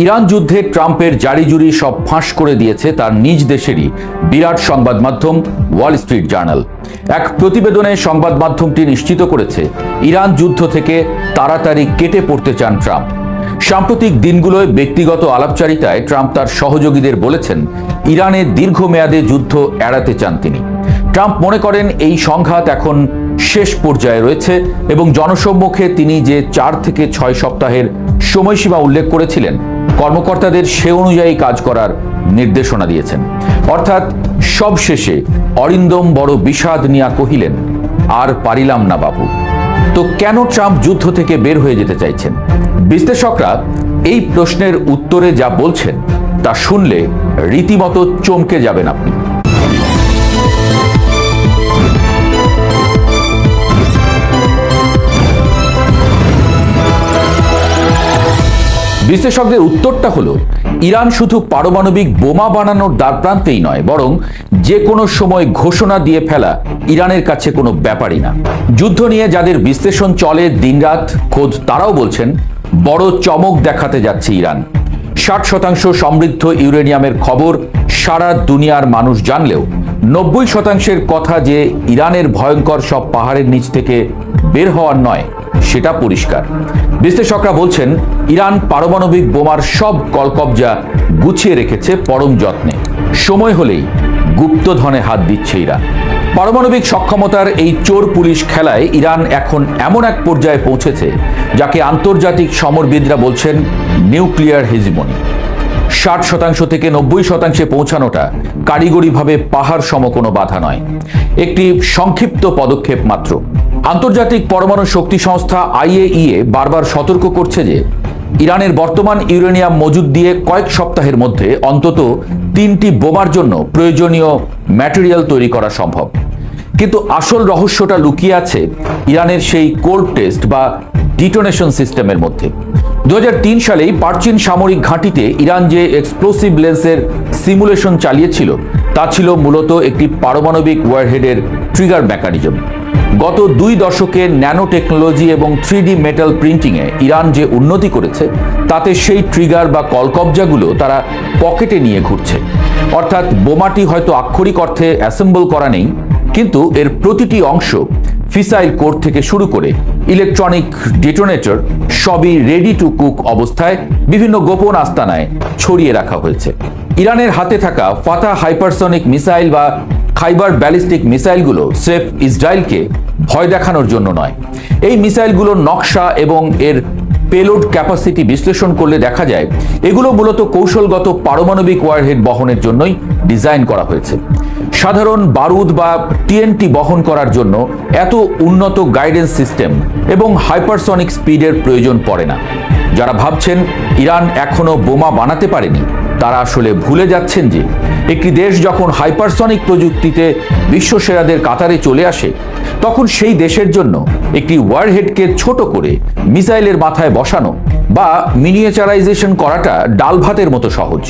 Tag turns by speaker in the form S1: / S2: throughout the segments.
S1: Iran যুদ্ধে ট্রাম্পের জারিজুরি সব ফাঁস করে দিয়েছে তার নিজ দেশেরই বিরাট সংবাদ মাধ্যম ওয়াল স্ট্রিট জার্নাল। এক প্রতিবেদনে সংবাদ মাধ্যমটি নিশ্চিত করেছে ইরান যুদ্ধ থেকে তাড়াতাড়ি কেটে পড়তে চান ট্রাম্প। সাম্প্রতিক দিনগুলোয় ব্যক্তিগত আলাপচারিতায় ট্রাম্প তার সহযোগীদের বলেছেন ইরানের দীর্ঘমেয়াদে যুদ্ধ এড়াতে চান তিনি। ট্রাম্প মনে করেন এই সংঘাত এখন শেষ পর্যায়ে রয়েছে এবং জনসম্মুখে তিনি যে 4 থেকে 6 সপ্তাহের সময়সীমা উল্লেখ করেছিলেন কর্মকর্তাদের সে অনুযায়ী কাজ করার নির্দেশনা দিয়েছেন। অর্থাৎ সব শেষে অরিন্দম বড় বিষাদ নিয়া কহিলেন, আর পারিলাম না বাবু। তো কেন ট্রাম্প যুদ্ধ থেকে বের হয়ে যেতে চাইছেন? বিশ্লেষকরা এই প্রশ্নের উত্তরে যা বলছেন তা শুনলে রীতিমতো চমকে যাবেন আপনি। বিশ্লেষকদের উত্তরটা হলো, ইরান শুধু পারমাণবিক বোমা বানানোর দ্বারপ্রান্তেই নয়, বরং যে কোনো সময় ঘোষণা দিয়ে ফেলা ইরানের কাছে কোনো ব্যাপারই না। যুদ্ধ নিয়ে যাদের বিশ্লেষণ চলে দিনরাত, খোদ তারাও বলছেন বড় চমক দেখাতে যাচ্ছে ইরান। 60% সমৃদ্ধ ইউরেনিয়ামের খবর সারা দুনিয়ার মানুষ জানলেও 90%-এর কথা যে ইরানের ভয়ঙ্কর সব পাহাড়ের নিচ থেকে বের হওয়ার নয় সেটা পরিষ্কার। বিশ্লেষকরা বলছেন ইরান পারমাণবিক বোমার সব কলকবজা গুছিয়ে রেখেছে পরম যত্নে। সময় হলেই গুপ্তধনে হাত দিচ্ছে ইরান। পারমাণবিক সক্ষমতার এই চোর পুলিশ খেলায় ইরান এখন এমন এক পর্যায়ে পৌঁছেছে যাকে আন্তর্জাতিক সমরবিদরা বলছেন নিউক্লিয়ার হেজিমনি। 60% থেকে 90% পৌঁছানোটা কারিগরিভাবে পাহাড় সম কোনো বাধা নয়, একটি সংক্ষিপ্ত পদক্ষেপ মাত্র। আন্তর্জাতিক পরমাণু শক্তি সংস্থা IAEA বারবার সতর্ক করছে যে ইরানের বর্তমান ইউরেনিয়াম মজুদ দিয়ে কয়েক সপ্তাহের মধ্যে অন্তত 3টি বোমার জন্য প্রয়োজনীয় ম্যাটেরিয়াল তৈরি করা সম্ভব। কিন্তু আসল রহস্যটা লুকিয়ে আছে ইরানের সেই কোল্ড টেস্ট বা ডিটোনেশন সিস্টেমের মধ্যে। 2003 সালেই পারচিন সামরিক ঘাঁটিতে ইরান যে এক্সপ্লোসিভ লেন্সের সিমুলেশন চালিয়েছিল তা ছিল মূলত একটি পারমাণবিক ওয়ারহেডের ট্রিগার মেকানিজম। গত 2 দশকে ন্যানো টেকনোলজি এবং 3D মেটাল প্রিন্টিংয়ে ইরান যে উন্নতি করেছে তাতে সেই ট্রিগার বা কলকবজাগুলো তারা পকেটে নিয়ে ঘুরছে। অর্থাৎ বোমাটি হয়তো আক্ষরিক অর্থে অ্যাসেম্বল করা নেই, কিন্তু এর প্রতিটি অংশ, ফিসাইল কোর থেকে শুরু করে ইলেকট্রনিক ডেটোনেটর সবই রেডি টু কুক অবস্থায় বিভিন্ন গোপন আস্তানায় ছড়িয়ে রাখা হয়েছে। ইরানের হাতে থাকা ফাতাহ হাইপারসনিক মিসাইল বা খাইবার ব্যালিস্টিক মিসাইলগুলো স্রেফ ইসরায়েলকে ভয় দেখানোর জন্য নয়। এই মিসাইলগুলোর নকশা এবং এর পেলোড ক্যাপাসিটি বিশ্লেষণ করলে দেখা যায় এগুলো মূলত কৌশলগত পারমাণবিক ওয়ারহেড বহনের জন্যই ডিজাইন করা হয়েছে। সাধারণ বারুদ বা TNT বহন করার জন্য এত উন্নত গাইডেন্স সিস্টেম এবং হাইপারসনিক স্পিডের প্রয়োজন পড়ে না। যারা ভাবছেন ইরান এখনো বোমা বানাতে পারেনি তারা আসলে ভুলে যাচ্ছেন যে একটি দেশ যখন হাইপারসনিক প্রযুক্তিতে বিশ্বসেরাদের কাতারে চলে আসে তখন সেই দেশের জন্য একটি ওয়ারহেডকে ছোট করে মিসাইলের মাথায় বসানো বা মিনিয়েচারাইজেশন করাটা ডাল ভাতের মতো সহজ।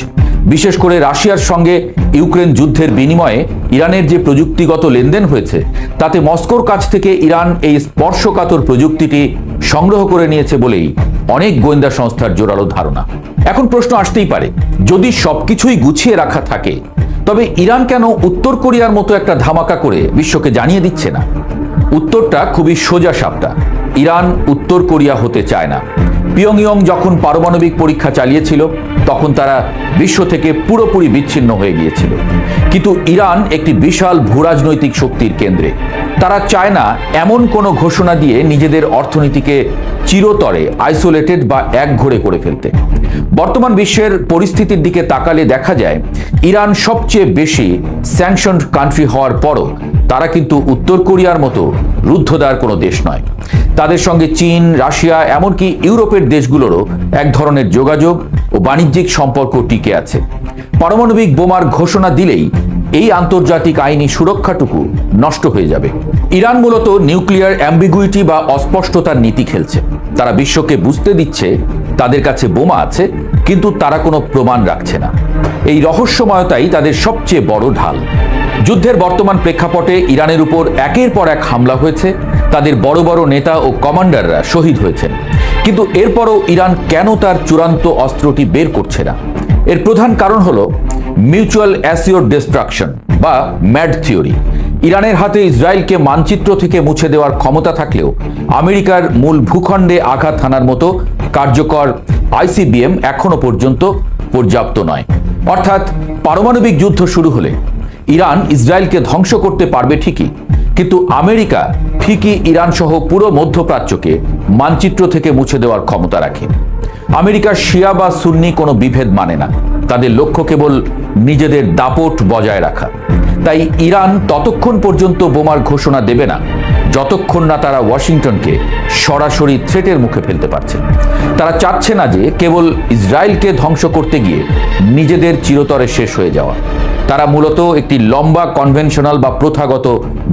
S1: বিশেষ করে রাশিয়ার সঙ্গে ইউক্রেন যুদ্ধের বিনিময়ে ইরানের যে প্রযুক্তিগত লেনদেন হয়েছে তাতে মস্কোর কাছ থেকে ইরান এই স্পর্শকাতর প্রযুক্তিটি সংগ্রহ করে নিয়েছে বলেই অনেক গোয়েন্দা সংস্থার জোরালো ধারণা। এখন প্রশ্ন আসতেই পারে, যদি সবকিছুই গুছিয়ে রাখা থাকে তবে ইরান কেন উত্তর কোরিয়ার মতো একটা ধামাকা করে বিশ্বকে জানিয়ে দিচ্ছে না? উত্তরটা খুবই সোজা সাপটা। ইরান উত্তর কোরিয়া হতে চায় না। পিয়ংইয়ং যখন পারমাণবিক পরীক্ষা চালিয়েছিল তখন তারা বিশ্ব থেকে পুরোপুরি বিচ্ছিন্ন হয়ে গিয়েছিল। কিন্তু ইরান একটি বিশাল ভূরাজনৈতিক শক্তির কেন্দ্রে। তারা চায় না এমন কোনো ঘোষণা দিয়ে নিজেদের অর্থনীতিকে চিরতরে আইসোলেটেড বা একঘরে করে ফেলতে। বর্তমান বিশ্বের পরিস্থিতির দিকে তাকালে দেখা যায় ইরান সবচেয়ে বেশি স্যাংশনড কান্ট্রি হওয়ার পরও তারা কিন্তু উত্তর কোরিয়ার মতো রুদ্ধদ্বার কোনো দেশ নয়। তাদের সঙ্গে চীন, রাশিয়া, এমনকি ইউরোপের দেশগুলোরও এক ধরনের যোগাযোগ ও বাণিজ্যিক সম্পর্ক টিকে আছে। পারমাণবিক বোমার ঘোষণা দিলেই এই আন্তর্জাতিক আইনি সুরক্ষাটুকু নষ্ট হয়ে যাবে। ইরান মূলত নিউক্লিয়ার অ্যাম্বিগুইটি বা অস্পষ্টতার নীতি খেলছে। তারা বিশ্বকে বুঝতে দিচ্ছে তাদের কাছে বোমা আছে, কিন্তু তারা কোনো প্রমাণ রাখছে না। এই রহস্যময়তাই তাদের সবচেয়ে বড় ঢাল। যুদ্ধের বর্তমান প্রেক্ষাপটে ইরানের উপর একের পর এক হামলা হয়েছে, তাদের বড় বড় নেতা ও কমান্ডাররা শহীদ হয়েছেন। কিন্তু এরপরও ইরান কেন তার চূড়ান্ত অস্ত্রটি বের করছে না? এর প্রধান কারণ হলো মিউচুয়াল অ্যাসিওর ডিস্ট্রাকশন বা ম্যাড থিওরি। ইরানের হাতে ইসরায়েলকে মানচিত্র থেকে মুছে দেওয়ার ক্ষমতা থাকলেও আমেরিকার মূল ভূখণ্ডে আঘাত হানার মতো কার্যকর আইসিবিএম এখনো পর্যন্ত পর্যাপ্ত নয়। অর্থাৎ পারমাণবিক যুদ্ধ শুরু হলে ইরান ইসরায়েলকে ধ্বংস করতে পারবে ঠিকই, কিন্তু আমেরিকা ঠিকই ইরান সহ পুরো মধ্যপ্রাচ্যকে মানচিত্র থেকে মুছে দেওয়ার ক্ষমতা রাখে। আমেরিকার শিয়া বা সুন্নি কোনো বিভেদ মানে না, তাদের লক্ষ্য কেবল নিজেদের দাপট বজায় রাখা। তাই ইরান ততক্ষণ পর্যন্ত বোমার ঘোষণা দেবে না যতক্ষণ না তারা ওয়াশিংটনকে সরাসরি থ্রেটের মুখে ফেলতে পারছে। তারা চাচ্ছে না যে কেবল ইসরায়েলকে ধ্বংস করতে গিয়ে নিজেদের চিরতরে শেষ হয়ে যাওয়া। তারা মূলত একটি লম্বা কনভেনশনাল বা প্রথাগত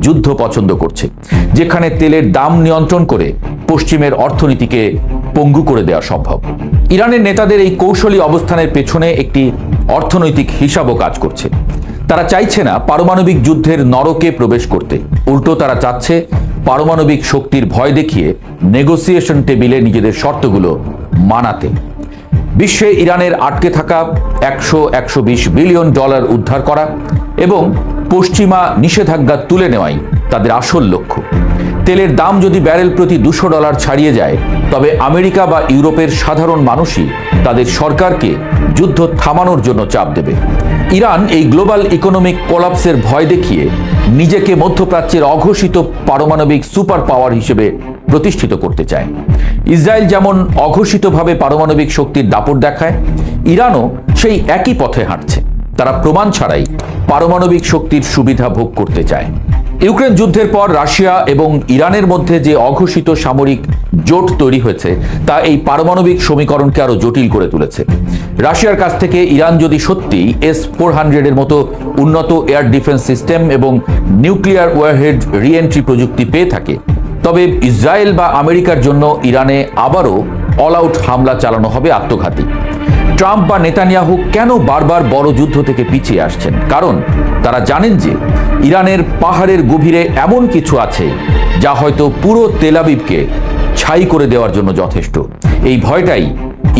S1: যুদ্ধ পছন্দ করছে, যেখানে তেলের দাম নিয়ন্ত্রণ করে পশ্চিমের অর্থনীতিকে পঙ্গু করে দেওয়া সম্ভব। ইরানের নেতাদের এই কৌশলী অবস্থানের পেছনে একটি অর্থনৈতিক হিসাবও কাজ করছে। তারা চাইছে না পারমাণবিক যুদ্ধের নরকে প্রবেশ করতে, উল্টো তারা চাচ্ছে পারমাণবিক শক্তির ভয় দেখিয়ে নেগোসিয়েশন টেবিলে নিজেদের শর্তগুলো মানাতে। বিশ্বে ইরানের আটকে থাকা 100-120 বিলিয়ন ডলার উদ্ধার করা এবং পশ্চিমা নিষেধাজ্ঞা তুলে নেওয়াই তাদের আসল লক্ষ্য। তেলের দাম যদি ব্যারেল প্রতি $200 ছাড়িয়ে যায়, তবে আমেরিকা বা ইউরোপের সাধারণ মানুষই তাদের সরকারকে যুদ্ধ থামানোর জন্য চাপ দেবে। ইরান এই গ্লোবাল ইকোনমিক কোলাপসের ভয় দেখিয়ে নিজেকে মধ্যপ্রাচ্যের অঘোষিত পারমাণবিক সুপার পাওয়ার হিসেবে প্রতিষ্ঠিত করতে চায়। ইসরায়েল যেমন অঘোষিতভাবে পারমাণবিক শক্তির দাপট দেখায়, ইরানও সেই একই পথে হাঁটছে। তারা প্রমাণ ছাড়াই পারমাণবিক শক্তির সুবিধা ভোগ করতে চায়। ইউক্রেন যুদ্ধের পর রাশিয়া এবং ইরানের মধ্যে যে অঘোষিত সামরিক জোট তৈরি হয়েছে তা এই পারমাণবিক সমীকরণকে আরো জটিল করে তুলেছে। রাশিয়ার কাছ থেকে ইরান যদি সত্যি S-400 এর মতো উন্নত এয়ার ডিফেন্স সিস্টেম এবং নিউক্লিয়ার ওয়ারহেড রিএন্ট্রি প্রযুক্তি পেয়ে থাকে, তবে ইসরায়েল বা আমেরিকার জন্য ইরানে আবারও অল আউট হামলা চালানো হবে আত্মঘাতী। ট্রাম্প বা নেতানিয়াহু কেন বারবার বড় যুদ্ধ থেকে পিছিয়ে আসছেন? কারণ তারা জানেন যে ইরানের পাহাড়ের গভীরে এমন কিছু আছে যা হয়তো পুরো তেল আবিবকে ছাই করে দেওয়ার জন্য যথেষ্ট। এই ভয়টাই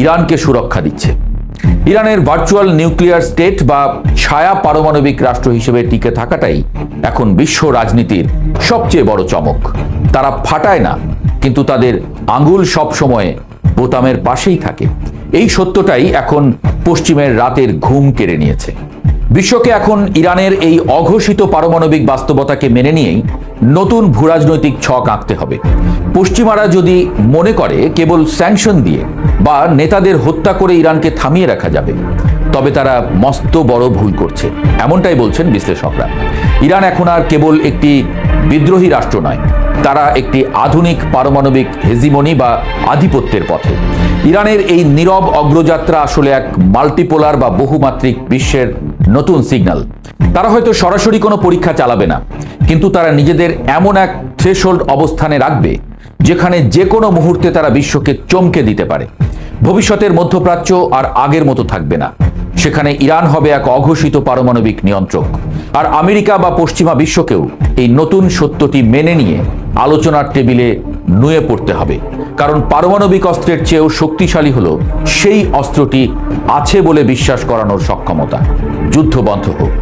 S1: ইরানকে সুরক্ষা দিচ্ছে। ইরানের ভার্চুয়াল নিউক্লিয়ার স্টেট বা ছায়া পারমাণবিক রাষ্ট্র হিসেবে টিকে থাকাটাই এখন বিশ্ব রাজনীতির সবচেয়ে বড় চমক। তারা ফাটায় না, কিন্তু তাদের আঙ্গুল সব সময় বোতামের পাশেই থাকে। এই সত্যটাই এখন পশ্চিমের রাতের ঘুম কেড়ে নিয়েছে। বিশ্বকে এখন ইরানের এই অঘোষিত পারমাণবিক বাস্তবতাকে মেনে নিয়েই নতুন ভূরাজনৈতিক ছক আঁকতে হবে। পশ্চিমারা যদি মনে করে কেবল স্যাংশন দিয়ে বা নেতাদের হত্যা করে ইরানকে থামিয়ে রাখা যাবে, তবে তারা মস্ত বড় ভুল করছে, এমনটাই বলছেন বিশ্লেষকরা। ইরান এখন আর কেবল একটি বিদ্রোহী রাষ্ট্র নয়, তারা একটি আধুনিক পারমাণবিক হেজিমনি বা আধিপত্যের পথে। ইরানের এই নীরব অগ্রযাত্রা আসলে এক মাল্টিপোলার বা বহুমাত্রিক বিশ্বের নতুন সিগন্যাল। তারা হয়তো সরাসরি কোনো পরীক্ষা চালাবে না, কিন্তু তারা নিজেদের এমন এক থ্রেশহোল্ড অবস্থানে রাখবে যেখানে যে কোনো মুহূর্তে তারা বিশ্বকে চমকে দিতে পারে। ভবিষ্যতের মধ্যপ্রাচ্য আর আগের মতো থাকবে না। সেখানে ইরান হবে এক অঘোষিত পারমাণবিক নিয়ন্ত্রক, আর আমেরিকা বা পশ্চিমা বিশ্বকেও এই নতুন সত্যটি মেনে নিয়ে আলোচনার টেবিলে নুয়ে পড়তে হবে। কারণ পারমাণবিক অস্ত্রের চেয়েও শক্তিশালী হলো সেই অস্ত্রটি আছে বলে বিশ্বাস করানোর সক্ষমতা। যুদ্ধ বন্ধ হোক।